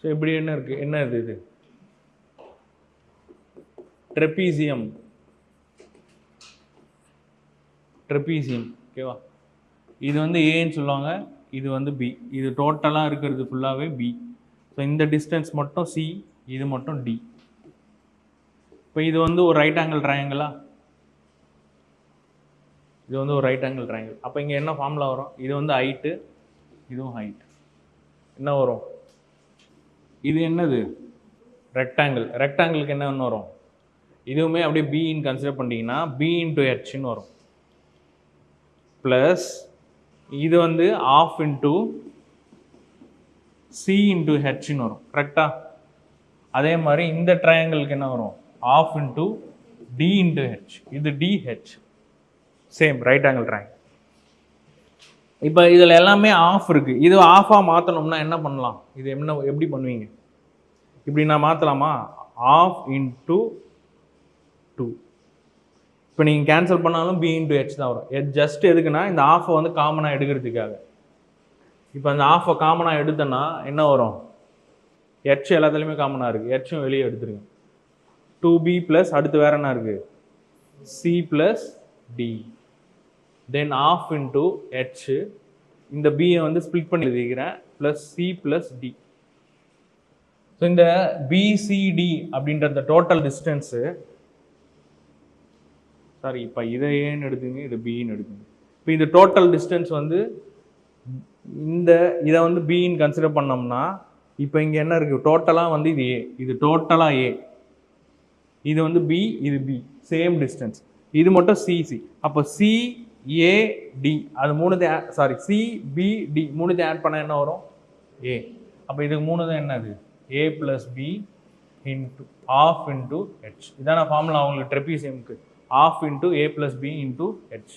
So இப்படி என்ன இருக்குது, என்ன இது ட்ரெபீசியம். ஓகேவா? இது வந்து ஏன்னு சொல்லுவாங்க, இது வந்து பி. இது டோட்டலாக இருக்கிறது ஃபுல்லாகவே பி. ஸோ இந்த டிஸ்டன்ஸ் மட்டும் சி, இது மட்டும் டி. இப்போ இது வந்து ஒரு ரைட் ஆங்கிள் ட்ரையாங்கிளா? இது வந்து ஒரு ரைட் ஆங்கிள் ட்ரையாங்கிள். அப்போ இங்கே என்ன ஃபார்முலா வரும்? இது வந்து ஹைட்டு, இதுவும் ஹைட். என்ன வரும்? இது என்னது? ரெக்டாங்கிள். ரெக்டாங்கிளுக்கு என்ன ஒன்று வரும்? இதுவுமே அப்படியே பின்னு கன்சிடர் பண்ணிட்டீங்கன்னா பி இன்ட்டு ஹெச்னு வரும். ப்ளஸ் இது வந்து ஆஃப் இன்ட்டு சி இன்ட்டு ஹெச்னு வரும். கரெக்டா? அதே மாதிரி இந்த ட்ரையாங்கிளுக்கு என்ன வரும்? Half into D into H. இது DH. Same right angle triangle. இப்போ இதில் எல்லாமே ஆஃப் இருக்குது. இது ஆஃபாக மாற்றணும்னா என்ன பண்ணலாம்? இது என்ன எப்படி பண்ணுவீங்க? இப்படி நான் மாற்றலாமா? Of into 2. இப்போ நீங்கள் கேன்சல் பண்ணாலும் பி இன்ட்டு ஹெச் தான் வரும். ஜஸ்ட் எதுக்குன்னா இந்த ஆஃபை வந்து காமனாக எடுக்கிறதுக்காக. இப்போ அந்த ஆஃபை காமனாக எடுத்தோன்னா என்ன வரும்? ஹெச் எல்லாத்துலேயுமே காமனாக இருக்குது. ஹெச்சும் வெளியே எடுத்துருங்க. 2b ப்ளஸ் அடுத்து வேறு என்ன இருக்குது? C plus D. Then half into H. இந்த பியை வந்து ஸ்ப்ளிட் பண்ணி எழுதிக்கிறேன். Plus C plus D. So இந்த பிசிடி அப்படின்ற இந்த டோட்டல் டிஸ்டன்ஸு, சாரி இப்போ இதை ஏன்னு எடுத்துங்க, இது பின்னு எடுத்துங்க. இப்போ இந்த டோட்டல் டிஸ்டன்ஸ் வந்து இதை வந்து பின்னு கன்சிடர் பண்ணோம்னா இப்போ இங்கே என்ன இருக்குது? டோட்டலாக வந்து இது ஏ, இது டோட்டலாக ஏ, இது வந்து பி, இது பி, சேம் டிஸ்டன்ஸ். இது மட்டும் சிசி. அப்போ சிஏடி அது மூணுத்தையும், சாரி சிபிடி மூணுத்தையும் ஆட் பண்ணால் என்ன வரும்? ஏ. அப்போ இதுக்கு மூணு தான் என்னது? A plus B into half into H. இதான ஃபார்முலா உங்களுக்கு ட்ரெபீசியமுக்கு. Half into A plus B into H.